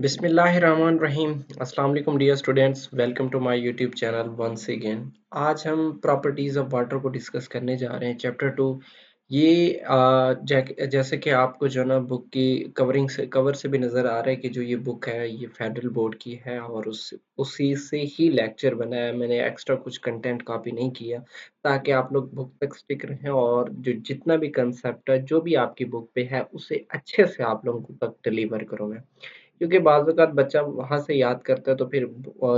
बिस्मिल्लाहिर्रहमानिर्रहीम। अस्सलाम वालेकुम dear students, welcome to my YouTube channel once again. आज हम प्रॉपर्टीज़ ऑफ वाटर को डिस्कस करने जा रहे हैं, चैप्टर 2। ये जैसे कि आपको जो ना बुक की कवर से भी नज़र आ रहा है कि जो ये बुक है ये फेडरल बोर्ड की है और उसी से ही लेक्चर बना है। मैंने एक्स्ट्रा कुछ कंटेंट कॉपी नहीं किया ताकि आप लोग बुक तक स्टिक रहें और जो जितना भी कंसेप्ट है जो भी आपकी बुक पे है उसे अच्छे से आप लोगों तक डिलीवर करूँ मैं। क्योंकि बाज़ औक़ात बच्चा वहाँ से याद करता है तो फिर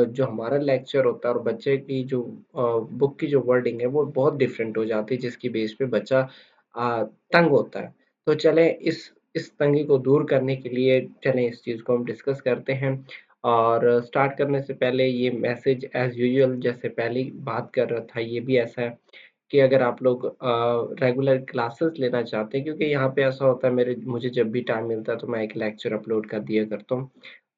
जो हमारा लेक्चर होता है और बच्चे की जो बुक की जो वर्डिंग है वो बहुत डिफरेंट हो जाती है, जिसकी बेस पे बच्चा तंग होता है। तो चलें इस तंगी को दूर करने के लिए चलें इस चीज़ को हम डिस्कस करते हैं। और स्टार्ट करने से पहले ये मैसेज एज़ यूजुअल जैसे पहले ही बात कर रहा था, ये भी ऐसा है कि अगर आप लोग रेगुलर क्लासेस लेना चाहते हैं, क्योंकि यहाँ पे ऐसा होता है मुझे जब भी टाइम मिलता है तो मैं एक लेक्चर अपलोड कर दिया करता हूँ।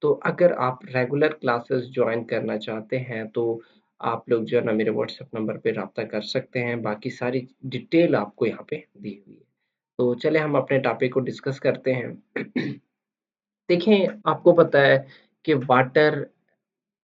तो अगर आप रेगुलर क्लासेस जॉइन करना चाहते हैं तो आप लोग जो है ना मेरे व्हाट्सएप नंबर पे राब्ता कर सकते हैं। बाकी सारी डिटेल आपको यहाँ पे दी हुई है। तो चलें हम अपने टॉपिक को डिस्कस करते हैं। देखें, आपको पता है कि water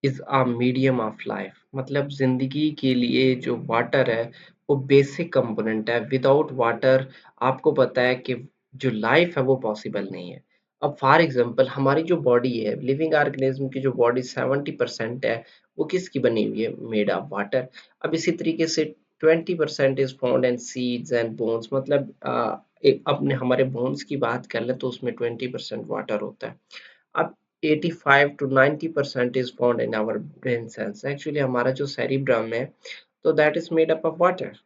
is a medium of life, मतलब ज़िंदगी के लिए जो वाटर है वो बेसिक कंपोनेंट है। विदाउट वाटर आपको पता है कि जो लाइफ है वो पॉसिबल नहीं है। अब फॉर एग्जांपल हमारी जो बॉडी है, लिविंग ऑर्गेनिज्म की जो बॉडी 70% है वो किसकी बनी हुई है? Made of water. अब इसी तरीके से 20% is found in seeds and bones, मतलब एक अपने हमारे बोन्स की बात कर ले तो उसमें 20% वाटर होता है। अब 85 to 90% is found in our brain cells. Actually हमारा जो सेरिब्रम है तो that is made up of water.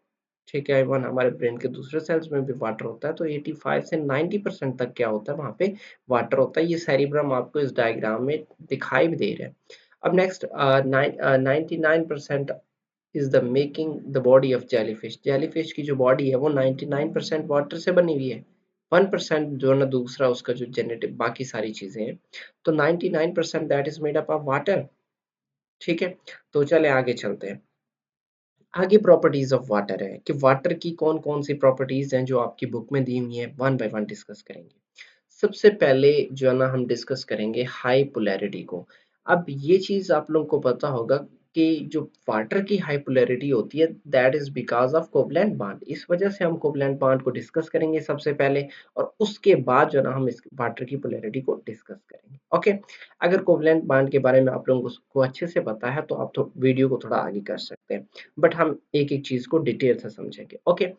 ठीक है, इवन हमारे ब्रेन के दूसरे सेल्स में भी वाटर होता है, तो 85 से 90% तक क्या होता है वहाँ पे? वाटर होता है। ये सेरिब्रम आपको इस डायग्राम में दिखाई भी दे रहा है। अब next 99% is the making the body of jellyfish. Jellyfish की जो बॉडी है वो 99% वाटर से बनी हुई है। 1% जो है ना दूसरा उसका जो जेनेटिक बाकी सारी चीजें हैं, तो 99% that is made up of water. ठीक है, तो चले आगे चलते हैं। आगे प्रॉपर्टीज ऑफ वाटर है कि वाटर की कौन कौन सी प्रॉपर्टीज हैं जो आपकी बुक में दी हुई है, वन बाय वन डिस्कस करेंगे। सबसे पहले जो है ना हम डिस्कस करेंगे हाई पोलैरिटी को। अब ये चीज़ आप लोगों को पता होगा कि जो वाटर की हाई पोलैरिटी होती है that is because of covalent bond. इस वजह से हम कोवलेंट बॉन्ड को डिस्कस करेंगे सबसे पहले, और उसके बाद जो है ना हम इस वाटर की पोलैरिटी को डिस्कस करेंगे। ओके, अगर कोवलेंट बॉन्ड के बारे में आप लोगों को अच्छे से पता है तो आप तो वीडियो को थोड़ा आगे कर सकते हैं, बट हम एक एक चीज़ को डिटेल से समझेंगे। Okay,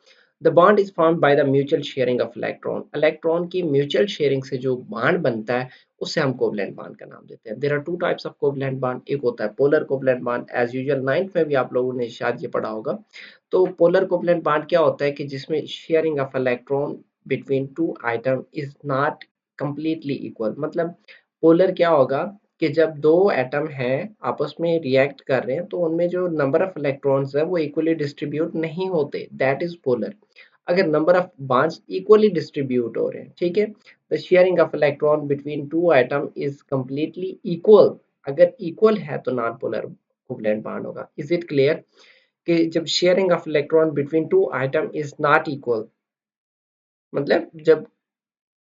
the bond is formed by the mutual sharing of electron. Electron की म्यूचुअल शेयरिंग से जो बॉन्ड बनता है उसे हम कोवलेंट बॉन्ड का नाम देते हैं। There are two types of covalent bond. एक होता है polar covalent bond, as usual 9th में भी आप लोगों ने शायद ये पढ़ा होगा। तो पोलर कोवलेंट बॉन्ड क्या होता है कि जिसमें sharing of electron between two item is not completely equal. मतलब पोलर क्या होगा कि जब दो एटम हैं आपस में रिएक्ट कर रहे हैं तो उनमें जो नंबर ऑफ इलेक्ट्रॉन्स है वो इक्वली डिस्ट्रीब्यूट नहीं होते, दैट इज पोलर। अगर number of bonds equally distribute हो रहे हैं, ठीक है, the sharing of electron between two atom is completely equal. अगर इक्वल है तो नॉन पोलर कोवलेंट बॉन्ड होगा। इज इट क्लियर कि जब sharing of electron between two item is not equal, मतलब जब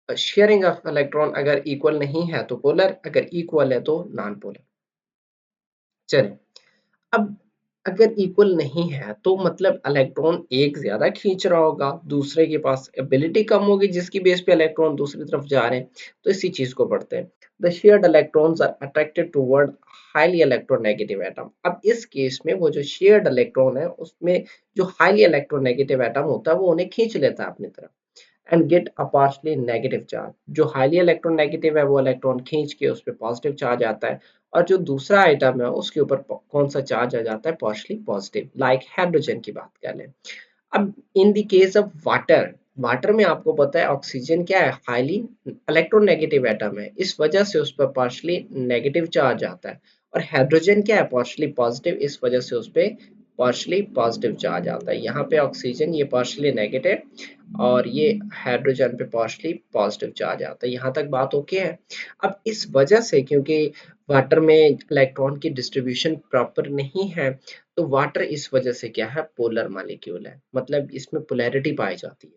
शेयरिंग ऑफ इलेक्ट्रॉन अगर इक्वल नहीं है तो पोलर, अगर इक्वल है तो नॉन पोलर। चलिए, अब अगर इक्वल नहीं है तो मतलब इलेक्ट्रॉन एक ज्यादा खींच रहा होगा, दूसरे के पास एबिलिटी कम होगी जिसकी बेस पे इलेक्ट्रॉन दूसरी तरफ जा रहे हैं। तो इसी चीज को पढ़ते हैं। The shared electrons are attracted toward highly electronegative atom. अब इस केस में वो जो शेयर्ड इलेक्ट्रॉन है उसमें जो हाईली इलेक्ट्रोनेगेटिव एटम होता है वो उन्हें खींच लेता है अपनी तरफ and get a partially negative charge. जो हाईली इलेक्ट्रोनेगेटिव है वो इलेक्ट्रॉन खींच के उस पर पॉजिटिव चार्ज आता है, और जो दूसरा आइटम है उसके ऊपर कौन सा चार्ज आ जाता है? पार्शली पॉजिटिव, लाइक हाइड्रोजन की बात कर लें। अब in the case of water, water में आपको पता है ऑक्सीजन क्या है? हाईली इलेक्ट्रोनेगेटिव एटम है, इस वजह से उस पर पार्शली नेगेटिव चार्ज आता है। और हाइड्रोजन क्या है? पार्शली पॉजिटिव, इस वजह से उस पर पार्शली पॉजिटिव चार्ज आता है। यहाँ पे ऑक्सीजन ये पार्शली नेगेटिव और ये हाइड्रोजन पे पार्शली पॉजिटिव चार्ज आता है। यहाँ तक बात ओके है। अब इस वजह से क्योंकि वाटर में इलेक्ट्रॉन की डिस्ट्रीब्यूशन प्रॉपर नहीं है तो वाटर इस वजह से क्या है? पोलर मॉलिक्यूल है, मतलब इसमें पोलैरिटी पाई जाती है।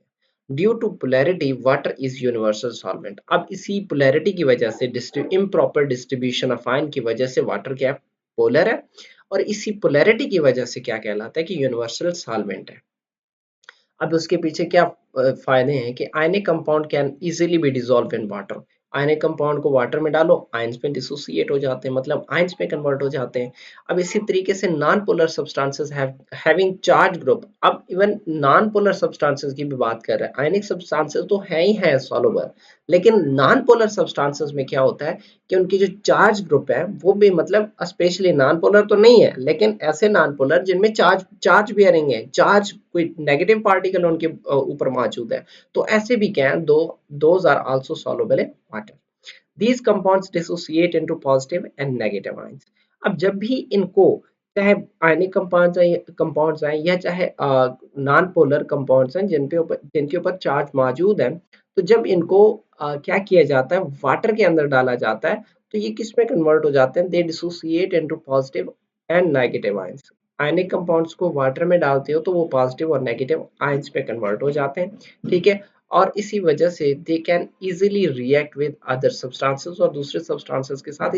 Due to polarity water is universal solvent. अब इसी पोलैरिटी की वजह से इम्प्रॉपर डिस्ट्रीब्यूशन ऑफ आयन की वजह से वाटर क्या है, पोलर है, और इसी पोलैरिटी की वजह से क्या कहलाता है कि यूनिवर्सल सॉल्वेंट है। अब उसके पीछे क्या फायदे हैं कि ionic compound can easily B dissolve in water. Ionic compound को वाटर में डालो, आयंस में डिसोसिएट हो जाते हैं, मतलब आयंस में कन्वर्ट हो जाते हैं। अब इसी तरीके से non polar substances having charge group. अब इवन नॉन पोलर सब्सटेंसेस की भी बात कर रहे हैं, आयनिक सब्सटेंसेस तो है ही है सॉल्युबल, लेकिन नॉन पोलर सब्सटेंसेस में क्या होता है कि उनकी जो चार्ज ग्रुप है वो भी, मतलब स्पेशली नॉन पोलर तो नहीं है, लेकिन ऐसे नॉन पोलर जिनमें चार्ज चार्ज बियरिंग है, चार्ज कोई नेगेटिव पार्टिकल उनके ऊपर मौजूद है, तो ऐसे भी क्या है, those are also soluble in water. These compounds dissociate into positive and negative ions। अब जब भी इनको, चाहे आयनिक कंपाउंड्स हैं या चाहे नॉन पोलर कंपाउंड्स हैं जिनके ऊपर चार्ज मौजूद है, तो जब इनको क्या किया जाता है, वाटर के अंदर डाला जाता है, तो ये किस में कन्वर्ट हो जाते हैं, they dissociate into positive and negative ions. Ionic compounds को वाटर में डालते हो तो वो पॉजिटिव और नेगेटिव आयंस में कन्वर्ट हो जाते हैं, ठीक है। और इसी वजह से they can easily react with other substances, और दूसरे सब्सटेंसेस के साथ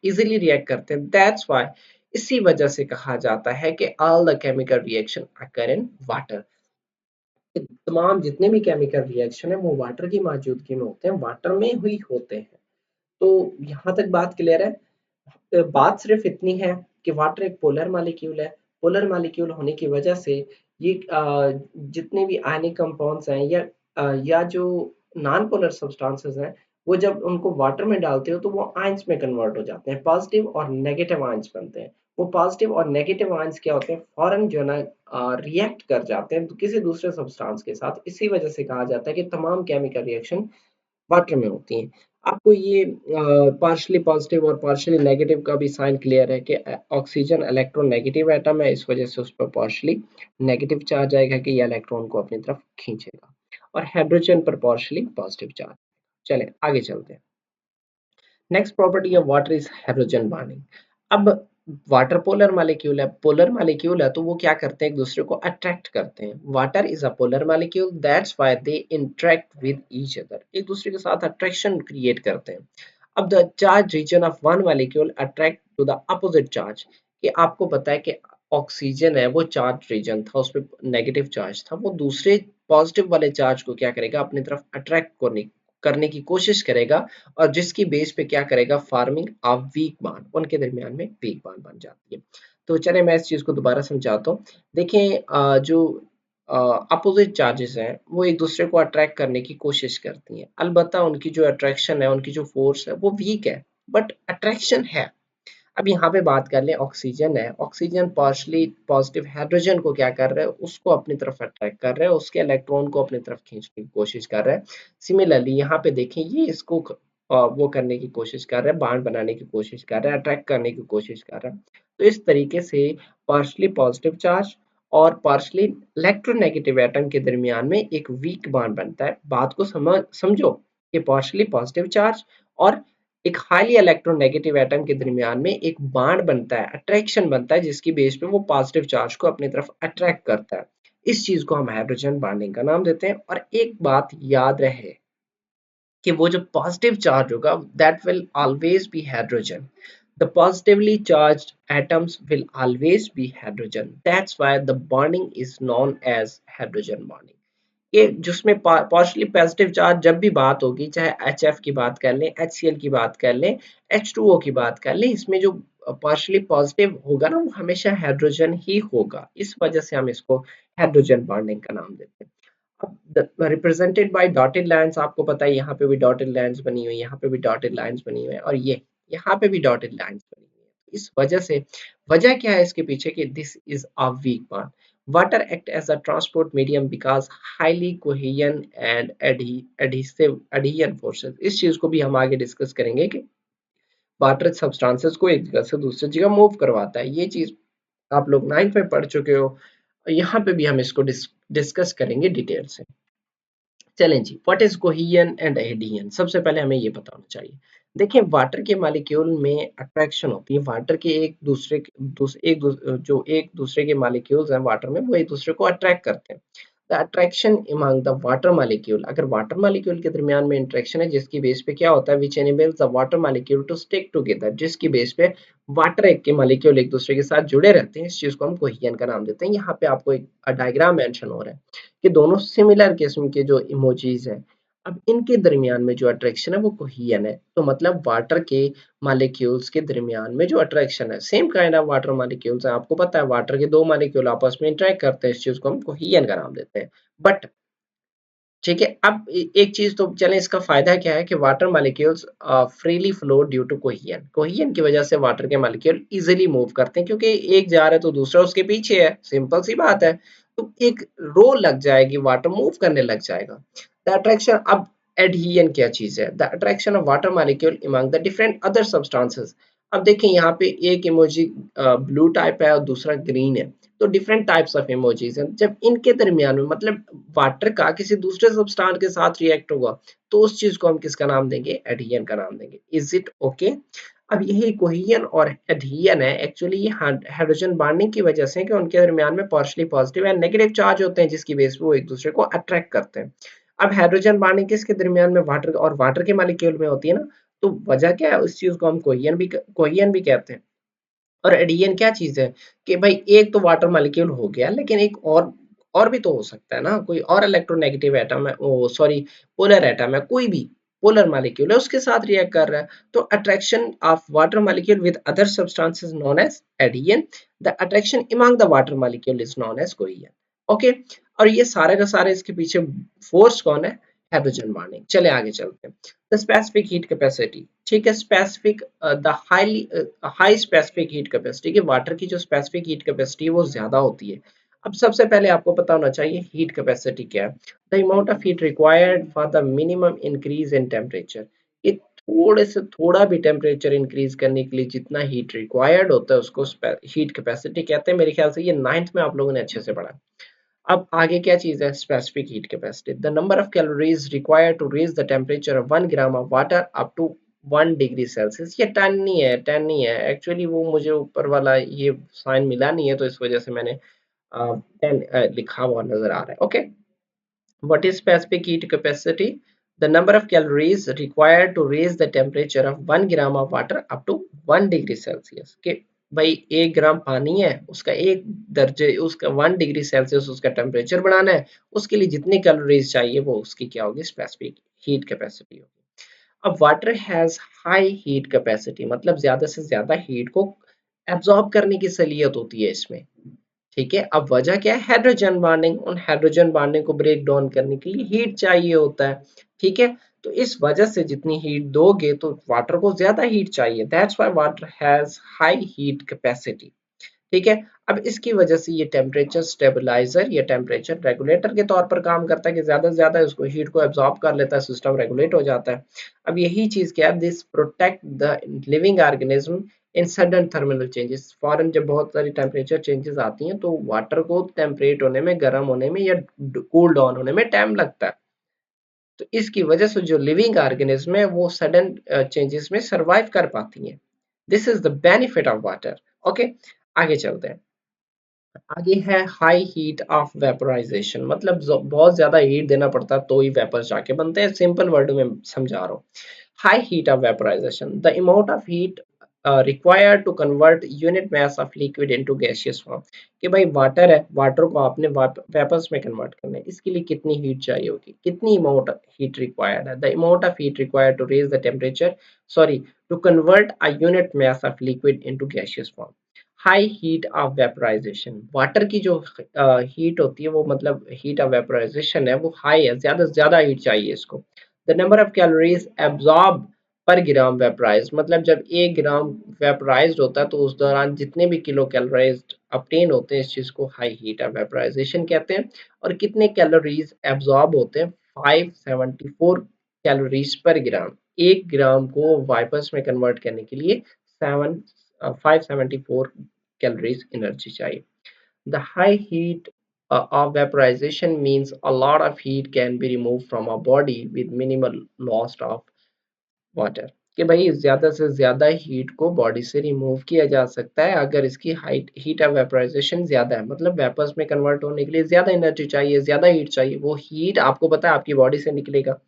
इजीली रिएक्ट करते हैं। दैट्स व्हाई इसी वजह से कहा जाता है कि all the chemical reaction occur in water. तमाम जितने भी केमिकल रिएक्शन है वो वाटर की मौजूदगी में होते हैं, वाटर में ही होते हैं। तो यहाँ तक बात क्लियर है। बात सिर्फ इतनी है कि वाटर एक पोलर मॉलिक्यूल है। पोलर मॉलिक्यूल होने की वजह से ये जितने भी आयनिक कंपाउंड्स हैं या जो नॉन पोलर सब्सटेंसेस हैं, वो जब उनको वाटर में डालते हो तो वो आयंस में कन्वर्ट हो जाते हैं, पॉजिटिव और नेगेटिव आयंस बनते हैं। वो पॉजिटिव और नेगेटिव आयंस क्या होते हैं, फौरन जो है ना रिएक्ट कर जाते हैं किसी दूसरे सब्सटेंस के साथ। इसी वजह से कहा जाता है कि तमाम केमिकल रिएक्शन वाटर में होती हैं। आपको ये पार्शियली पॉजिटिव और पार्शियली नेगेटिव का भी साइन क्लियर है कि ऑक्सीजन इलेक्ट्रोनेगेटिव एटम है, इस वजह से उस पर पार्शियली नेगेटिव चार्ज आएगा कि ये इलेक्ट्रॉन को अपनी तरफ खींचेगा, और हाइड्रोजन पर पार्शियली पॉजिटिव चार्ज। चलें आगे चलते हैं। Next property of water is hydrogen bonding. अब वाटर पोलर मॉलिक्यूल है, पोलर मॉलिक्यूल है, तो वो क्या करते हैं, एक दूसरे को अट्रैक्ट करते हैं। Water is a polar molecule, that's why they interact with each other, एक दूसरे के साथ अट्रैक्शन क्रिएट करते हैं। अब the charge region of one molecule attract to the opposite charge, कि आपको पता है कि ऑक्सीजन है वो चार्ज रीजन था, उस पर नेगेटिव चार्ज था, वो दूसरे पॉजिटिव वाले चार्ज को क्या करेगा, अपनी तरफ अट्रैक्ट करने करने की कोशिश करेगा, और जिसकी बेस पे क्या करेगा, फार्मिंग ऑफ वीक बॉन्ड, उनके दरमियान में वीक बॉन्ड बन जाती है। तो चले मैं इस चीज को दोबारा समझाता हूँ। देखें जो अपोजिट चार्जेस हैं वो एक दूसरे को अट्रैक्ट करने की कोशिश करती हैं, अलबत्ता उनकी जो अट्रैक्शन है, उनकी जो फोर्स है वो वीक है, बट अट्रैक्शन है। अब यहाँ पे बात कर लें, ऑक्सीजन है, ऑक्सीजन पार्शली पॉजिटिव हाइड्रोजन को क्या कर रहा है, उसको अपनी तरफ अट्रैक्ट कर रहा है, उसके इलेक्ट्रॉन को अपनी तरफ खींचने की कोशिश कर रहा है। सिमिलरली यहाँ पे देखें, ये इसको वो करने की कोशिश कर रहा है, बांड बनाने की कोशिश कर रहा है, अट्रैक्ट करने की कोशिश कर रहा है। तो इस तरीके से पार्शली पॉजिटिव चार्ज और पार्शली इलेक्ट्रोनेगेटिव एटम के दरमियान में एक वीक बॉन्ड बनता है। बात को समझो कि पार्शली पॉजिटिव चार्ज और एक हाईली इलेक्ट्रोनेगेटिव एटम के दरमियान में एक बॉन्ड बनता है, अट्रैक्शन बनता है, जिसकी बेस पे वो पॉजिटिव चार्ज को अपनी तरफ अट्रैक्ट करता है। इस चीज को हम हाइड्रोजन बॉन्डिंग का नाम देते हैं। और एक बात याद रहे कि वो जो पॉजिटिव चार्ज होगा, that will always be hydrogen. The positively charged atoms will always be hydrogen. That's why the bonding is known as hydrogen bonding. ये जिसमें पार्शली पॉजिटिव चार्ज जब भी बात होगी, चाहे HF की बात कर लें, HCl की बात कर लें, H2O की बात कर लें, इसमें जो पार्शली पॉजिटिव होगा ना वो हमेशा हाइड्रोजन ही होगा। इस वजह से हम इसको हाइड्रोजन बॉन्डिंग का नाम देते हैं। अब रिप्रेजेंटेड बाय डॉटेड लाइंस, आपको पता है यहाँ पे भी डॉटेड लाइंस बनी हुई है, यहाँ पे भी डॉटेड लाइंस बनी हुई है, और ये यहाँ पे भी डॉटेड लाइंस बनी हुई है। इस वजह से, वजह क्या है इसके पीछे कि this is a weak bond. Water act as a transport medium because highly cohesion and adhesive adhesion forces. इस चीज को भी हम आगे डिस्कस करेंगे कि वाटर सब्सटेंसेस को एक जगह से दूसरी जगह मूव करवाता है। ये चीज आप लोग 9th में पढ़ चुके हो, यहाँ पे भी हम इसको डिस्कस करेंगे डिटेल से। चलें जी, what is cohesion and adhesion, सबसे पहले हमें ये पता होना चाहिए। देखिए वाटर के मॉलिक्यूल में अट्रैक्शन होती है, वाटर के जो एक दूसरे के मॉलिक्यूल्स हैं वाटर में, वो एक दूसरे को अट्रैक्ट करते हैं। The attraction among the water molecule, अगर वाटर मॉलिक्यूल के दरमियान में इंटरेक्शन है जिसकी बेस पे क्या होता है, which enables the water molecule to stick together, जिसकी बेस पे वाटर एक के मॉलिक्यूल एक दूसरे के साथ जुड़े रहते हैं, इस चीज को हम कोहेजन का नाम देते हैं। यहाँ पे आपको एक डायग्राम मेंशन हो रहा है कि दोनों सिमिलर किस्म के जो इमोजीज हैं, अब इनके दरमियान में जो अट्रैक्शन है वो कोहेजन है, तो मतलब वाटर के मॉलिक्यूल्स के दरमियान में जो अट्रैक्शन है, same kind of water molecules है, आपको पता है वाटर के दो मॉलिक्यूल आपस में इंटरेक्ट करते हैं, इस चीज को हम कोहेजन का नाम देते हैं। बट ठीक है, अब एक चीज तो चलें, इसका फायदा क्या है कि water molecules freely flow due to cohesion, cohesion की वजह से वाटर के मॉलिक्यूल इजीली मूव करते हैं, क्योंकि एक जा रहा है तो दूसरा उसके पीछे है, सिंपल सी बात है। तो एक रो लग जाएगी, वाटर मूव करने लग जाएगा। द अट्रैक्शन, अब एडहियन क्या चीज है, the attraction of water molecule among the different other substances. अब देखें यहाँ पे एक इमोजी ब्लू टाइप है और दूसरा ग्रीन है, तो डिफरेंट टाइप्स ऑफ इमोजीज हैं, जब इनके दरमियान में मतलब वाटर का किसी दूसरे सब्सटेंस के साथ रिएक्ट होगा, तो उस चीज को हम किसका नाम देंगे, एडहियन का नाम देंगे। Is it okay? अब यही कोहेजन और एडहियन है, एक्चुअली ये हाइड्रोजन बॉन्डिंग की वजह से कि उनके दरमियान में partially positive and negative charge होते हैं, जिसकी बेस पे वो एक दूसरे को अट्रैक्ट करते हैं। अब हाइड्रोजन बॉन्डिंग किसके दरमियान में, वाटर और वाटर के मॉलिक्यूल में होती है ना, तो वजह क्या है, उस चीज को हम कोहेजन भी कहते हैं। और एडीएन क्या चीज है कि भाई एक तो वाटर मॉलिक्यूल हो गया, लेकिन एक और भी तो हो सकता है ना, कोई और इलेक्ट्रोनेगेटिव एटम है, ओ सॉरी, पोलर एटम है, कोई भी पोलर मॉलिक्यूल है उसके साथ रिएक्ट कर रहा है, तो attraction of water molecule with other substances known as adhesion, the attraction among the water molecule is known as cohesion. Okay, और ये सारे का सारे इसके पीछे फोर्स कौन है, हाइड्रोजन बॉन्डिंग। चले आगे चलते हैं। द स्पेसिफिक हीट कैपेसिटी, ठीक है, specific the highly high specific heat capacity, कि वाटर की जो स्पेसिफिक हीट कैपेसिटी है वो ज्यादा होती है। अब सबसे पहले आपको पता होना चाहिए हीट कैपेसिटी क्या है, the amount of heat required for the minimum increase in temperature, ये थोड़े से थोड़ा भी टेम्परेचर इंक्रीज करने के लिए जितना हीट रिक्वायर्ड होता है उसको हीट कैपेसिटी कहते हैं। मेरे ख्याल से ये 9th में आप लोगों ने अच्छे से पढ़ा है। अब आगे क्या चीज है, specific heat capacity, the number of calories required to raise the temperature of 1 gram of water up to 1 degree Celsius. ये 10 नहीं है, 10 नहीं है एक्चुअली, वो मुझे ऊपर वाला ये साइन मिला नहीं है, तो इस वजह से मैंने 10 लिखा हुआ नजर आ रहा है। Okay, what is specific heat capacity? The number of calories required to raise the temperature of 1 gram of water up to 1 degree Celsius, के भाई 1 ग्राम पानी है, उसका 1 दर्जे, उसका 1 डिग्री सेल्सियस उसका टेम्परेचर बढ़ाना है, उसके लिए जितनी कैलोरीज चाहिए वो उसकी क्या होगी, स्पेसिफिक हीट कैपेसिटी होगी। अब water has high heat capacity, मतलब ज्यादा से ज्यादा हीट को एब्जॉर्ब करने की सलियत होती है इसमें। ठीक है, अब वजह क्या है, हाइड्रोजन बॉन्डिंग, उन हाइड्रोजन बॉन्डिंग को ब्रेक डाउन करने के लिए हीट चाहिए होता है। ठीक है, तो इस वजह से जितनी हीट दोगे तो वाटर को ज्यादा हीट चाहिए, that's why water has high heat capacity. ठीक है, अब इसकी वजह से ये टेम्परेचर स्टेबलाइजर या टेम्परेचर रेगुलेटर के तौर पर काम करता है, कि ज्यादा से ज्यादा उसको हीट को एब्जॉर्ब कर लेता है, सिस्टम रेगुलेट हो जाता है। अब यही चीज क्या है, this protect the living organism in sudden thermal changes, फॉरन जब बहुत सारी टेम्परेचर चेंजेस आती हैं तो वाटर को टेम्परेट होने में, गर्म होने में या कूल डाउन होने में टाइम लगता है, तो इसकी वजह से जो लिविंग ऑर्गेनिज्म है वो सडन चेंजेस में सरवाइव कर पाती हैं। This is the benefit of water. Okay, आगे चलते हैं। आगे है हाई हीट ऑफ वेपोराइजेशन, मतलब बहुत ज्यादा हीट देना पड़ता है तो ही वेपर जाके बनते हैं, सिंपल वर्ड में समझा रहा हूँ। High heat of vaporisation, the amount of heat required to convert unit mass of liquid into gaseous form, कि भाई वाटर है, वाटर को आपने वेपर्स में कन्वर्ट करना है, इसके लिए कितनी हीट चाहिए होगी, कितनी अमाउंट हीट रिक्वायर्ड है, the amount of heat required to raise the temperature, sorry, to convert a unit mass of liquid into gaseous form. High heat of vaporisation, water की जो हीट होती है वो, मतलब हीट ऑफ वेपोराइजेशन है वो high है, ज्यादा से ज्यादा हीट चाहिए इसको। The number of calories absorb पर ग्राम वेपराइज, मतलब जब 1 ग्राम वेपराइज्ड होता है तो उस दौरान जितने भी किलो कैलोरीज अपटेन होते हैं, इस चीज को हाई हीट ऑफ वेपराइजेशन कहते हैं। और कितने कैलोरीज एब्जॉर्ब होते हैं, 574 कैलोरीज पर ग्राम, 1 ग्राम को वाइपर्स में कन्वर्ट करने के लिए 574 calories energy चाहिए। The high heat of vaporization means a lot of heat can be removed from a body with minimal loss of water. कि भाई ज़्यादा से ज़्यादा हीट को बॉडी से रिमूव किया जा सकता है अगर इसकी हीट ऑफ वेपराइजेशन ज़्यादा है, मतलब वेपर्स में कन्वर्ट होने के लिए ज़्यादा एनर्जी चाहिए, ज़्यादा हीट चाहिए। वो हीट आपको पता है आपकी बॉडी से निकलेगा।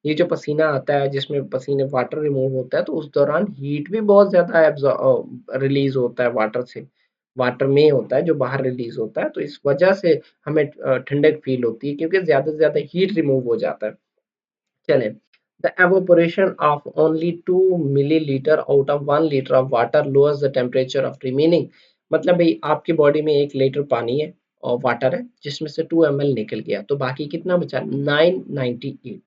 ये जो पसीना आता है जिसमें पसीने वाटर रिमूव होता है, तो उस दौरान हीट भी बहुत ज़्यादा रिलीज़ होता है वाटर से। वाटर में होता है जो बाहर रिलीज़ होता है, तो इस वजह से हमें ठंडक फ़ील होती है क्योंकि ज़्यादा से ज़्यादा हीट रिमूव हो जाता है। चलें, the evaporation of only 2 milliliter out of 1 liter of water lowers the temperature of remaining। मतलब भाई आपकी बॉडी में 1 लीटर पानी है और वाटर है जिसमें से 2 ml निकल गया, तो बाकी कितना बचा? 998।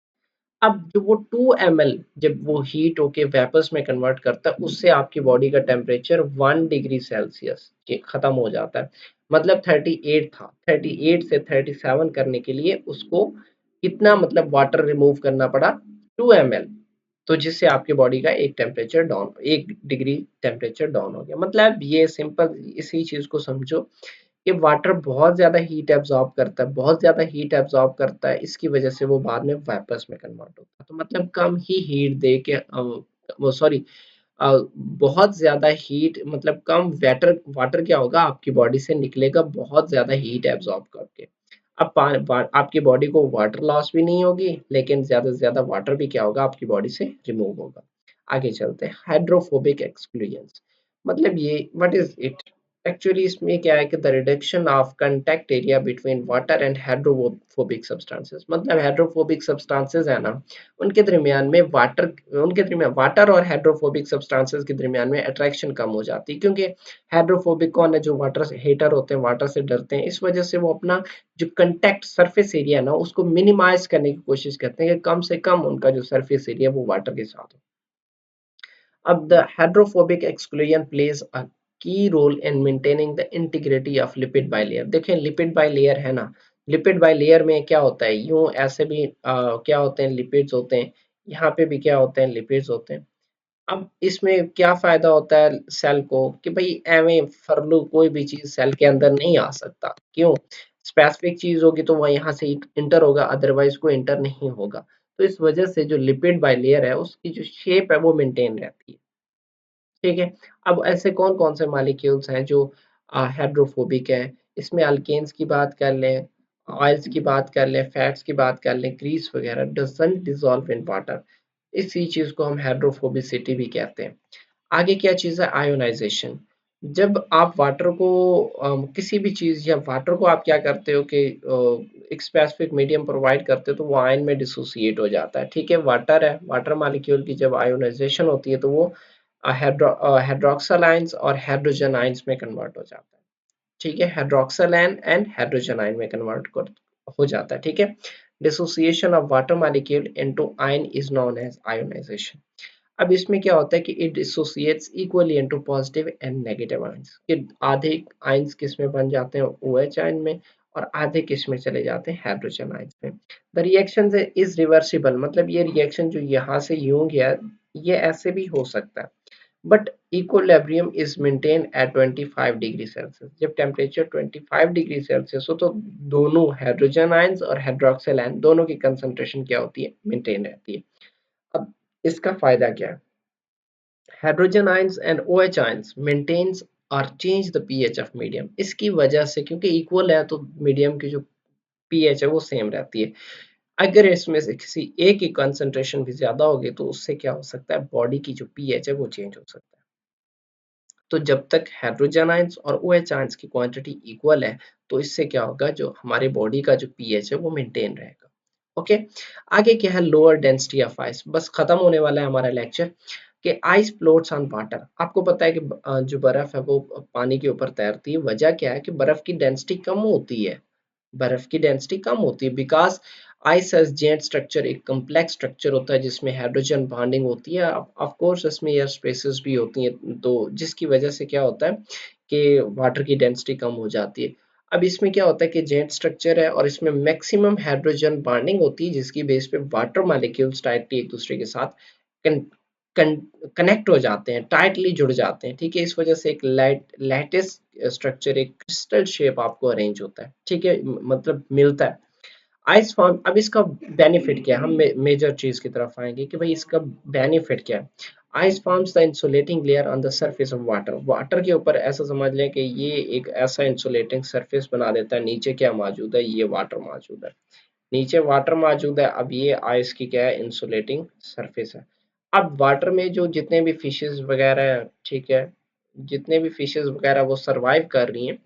अब जो वो 2 ml जब वो हीट होके वेपर्स में कन्वर्ट करता है, उससे आपकी बॉडी का टेम्परेचर 1 डिग्री सेल्सियस के खत्म हो जाता है। मतलब 38 था, 38 से 37 करने के लिए उसको कितना मतलब वाटर रिमूव करना पड़ा? 2 ml। तो जिससे आपकी बॉडी का एक temperature down 1 degree temperature down हो गया। मतलब ये सिंपल इसी चीज़ को समझो कि वाटर बहुत ज़्यादा हीट एब्ज़ॉर्ब करता है, बहुत ज़्यादा हीट एब्ज़ॉर्ब करता है, इसकी वज़ह से वो बाद में वेपर्स में कन्वर्ट होता है। तो मतलब कम ही हीट दे के वो सॉरी बहुत ज़्यादा हीट मतलब कम वाटर वाटर क्या होगा आपकी बॉडी से निकलेगा बहुत ज़्यादा हीट एब्ज़ॉर्ब करके। अब पा वा आपकी बॉडी को वाटर लॉस भी नहीं होगी, लेकिन ज़्यादा से ज़्यादा वाटर भी क्या होगा आपकी बॉडी से रिमूव होगा। आगे चलते हैं हाइड्रोफोबिक एक्सक्लूजन्स। मतलब ये व्हाट इज़ इट? एक्चुअली इसमें क्या है कि the reduction of contact area between water and hydrophobic substances. मतलब हाइड्रोफोबिक सब्सटेंसेस है ना, उनके दरमियान में वाटर और हाइड्रोफोबिक सब्सटेंसेस के दरमियान में अट्रैक्शन कम हो जाती है क्योंकि हाइड्रोफोबिक कौन है? जो वाटर से हेटर होते हैं, वाटर से डरते हैं, इस वजह से वो अपना जो कांटेक्ट सरफेस एरिया है ना उसको मिनिमाइज करने की कोशिश करते हैं कि कम से कम उनका जो सरफेस एरिया वो वाटर के साथ हो। अब the hydrophobic exclusion plays a key role in maintaining the integrity of lipid bilayer। देखें लिपिड बाई लेयर है ना, लिपिड बाई लेयर में क्या होता है? यूं ऐसे भी क्या होते हैं? लिपिड्स होते हैं, यहाँ पे भी क्या होते हैं? लिपिड्स होते हैं। अब इसमें क्या फ़ायदा होता है सेल को कि भई एवें फरलू कोई भी चीज़ सेल के अंदर नहीं आ सकता। क्यों? स्पेसिफिक चीज़ होगी तो वो यहाँ से इंटर होगा, अदरवाइज़ कोई इंटर नहीं होगा। तो इस वजह से जो लिपिड बाइलेयर है उसकी जो शेप है वो मेंटेन रहती है। ठीक है? अब ऐसे कौन-कौन से मॉलिक्यूल्स हैं जो हाइड्रोफोबिक हैं? इसमें अल्केन्स की बात कर लें, ऑयल्स की बात कर लें, फैट्स की बात कर लें, ग्रीस वगैरह डज़न्ट डिज़ॉल्व इन वाटर। इसी चीज़ को हम हाइड्रोफोबिसिटी भी कहते हैं। आगे क्या चीज़ है? आयोनाइज़ेशन। जब आप वाटर को किसी भी चीज़ या वाटर को आप क्या करते हो कि एक स्पेसिफिक मीडियम प्रोवाइड करते हो तो वो आयन में डिसोसिएट हो जाता है। ठीक है? वाटर है, वाटर मॉलिक्यूल की जब आयोनाइज़ेशन होती है तो वो हाइड्रॉक्सिल आयन्स और हाइड्रोजन आयन्स में कन्वर्ट हो जाता है। ठीक है? Hydroxyl ion and hydrogen ion में कन्वर्ट कर हो जाता है। ठीक है? Dissociation of water molecule into ion is known as ionisation. अब इसमें क्या होता है कि it dissociates equally into positive and negative ions कि आधे आयंस किस में बन जाते हैं? OH आयन में, और आधे किस में चले जाते हैं? हाइड्रोजन आयंस में। The reaction is reversible. मतलब ये रिएक्शन जो यहाँ से यूं गया, ये ऐसे भी हो सकता है, but equilibrium is maintain at 25 degree Celsius. जब टेम्परेचर 25 डिग्री सेल्सियस हो तो दोनों हाइड्रोजन आयंस और हाइड्रोक्सिल आयन दोनों की कंसंट्रेशन क्या होती है? मेंटेन रहती है। अब इसका फायदा क्या है? Hydrogen ions and OH ions maintains और change the pH of medium. इसकी वजह से क्योंकि इक्वल है तो मीडियम की जो पीएच है वो सेम रहती है। अगर इसमें से किसी एक की कंसंट्रेशन भी ज्यादा होगी तो उससे क्या हो सकता है? बॉडी की जो पीएच है वो चेंज हो सकता है। तो जब तक हाइड्रोजन आयंस और OH आयंस की क्वांटिटी इक्वल है तो इससे क्या होगा? जो हमारे बॉडी का जो पीएच है वो मेंटेन रहेगा। ओके, आगे क्या है? Lower density of ice. बस खत्म होने वाला है हमारा लेक्चर कि आइस फ्लोट्स ऑन वाटर। आपको पता है कि जो बर्फ है वो पानी के ऊपर तैरती है। वजह क्या है कि बर्फ की डेंसिटी कम होती है, बर्फ की डेंसिटी कम होती है because ice has jet structure, एक कम्प्लेक्स स्ट्रक्चर होता है जिसमें हाइड्रोजन बॉन्डिंग होती है। ऑफ कोर्स इसमें एयर स्पेसेस भी होती हैं, तो जिसकी वजह से क्या होता है कि वाटर की डेंसिटी कम हो जाती है। अब इसमें क्या होता है कि जेट स्ट्रक्चर है और इसमें मैक्सिमम हाइड्रोजन बॉन्डिंग होती है जिसकी बेस पे वाटर मॉलिक्यूल्स टाइटली एक दूसरे के साथ कनेक्ट हो जाते हैं, टाइटली जुड़ जाते हैं। ठीक है? इस वजह से एक लैटिस स्ट्रक्चर, एक क्रिस्टल शेप आपको अरेंज होता है। ठीक है? मतलब मिलता है आइस फॉर्म। अब इसका बेनिफिट क्या है? हम मेजर चीज की तरफ आएंगे कि भाई इसका बेनिफिट क्या है। Ice forms the insulating layer on the surface of water. Water के ऊपर ऐसा समझ लें कि ये एक ऐसा इंसुलेटिंग सरफेस बना देता है। नीचे क्या मौजूद है, ये वाटर मौजूद है, नीचे वाटर मौजूद है। अब ये आइस की क्या है, इंसुलेटिंग सरफेस है। अब वाटर में जो जितने भी फिशेस वगैरह हैं, ठीक है, जितने भी फिशेस वगैरह वो सरवाइव कर रही हैं,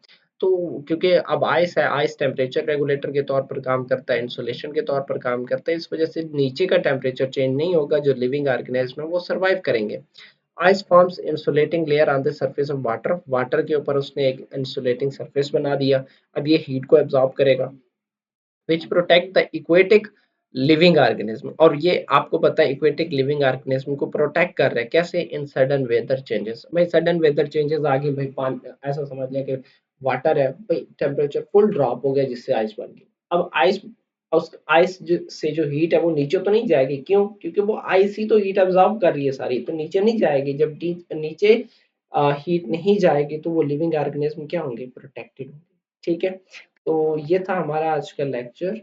तो क्योंकि अब आइस है, आइस टेम्परेचर रेगुलेटर के तौर पर काम करता है, इंसुलेशन के तौर पर काम करता है, इस वजह से नीचे का टेम्परेचर चेंज नहीं होगा, जो लिविंग ऑर्गेनिज्म है वो सरवाइव करेंगे। Ice forms insulating layer on the surface of water. Water के ऊपर उसने एक इंसुलेटिंग सरफेस बना दिया। अब ये हीट को एब्जॉर्ब करेगा, which protect the aquatic living organism. और ये आपको पता है इक्वेटिक लिविंग ऑर्गेनिज्म को प्रोटेक्ट कर रहे हैं कैसे, इन सडन वेदर चेंजेस। भाई सडन वेदर चेंजेस आ गए, भाई पानी ऐसा समझ लें कि वाटर है, भाई टेम्परेचर फुल ड्रॉप हो गया जिससे आइस बन गई। अब आइस, उस आइस से जो हीट है वो नीचे तो नहीं जाएगी, क्यों, क्योंकि वो आइस ही तो हीट अब्जॉर्ब कर रही है सारी, तो नीचे नहीं जाएगी। जब नीचे हीट नहीं जाएगी तो वो लिविंग ऑर्गेनिज्म क्या होंगे, प्रोटेक्टेड होंगे। ठीक है, तो ये था हमारा आज का लेक्चर।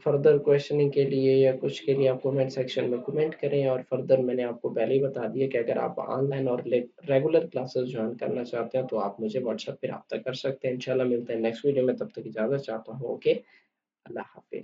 फर्दर क्वेश्चनिंग के लिए या कुछ के लिए आप कमेंट सेक्शन में कमेंट करें। और फर्दर मैंने आपको पहले ही बता दिया कि अगर आप ऑनलाइन और रेगुलर क्लासेस ज्वाइन करना चाहते हैं तो आप मुझे व्हाट्सएप पे रब्ता कर सकते हैं। इंशाल्लाह मिलते हैं नेक्स्ट वीडियो में, तब तक इजाज़त चाहता हूँ। ओके, अल्लाह हाफिज़।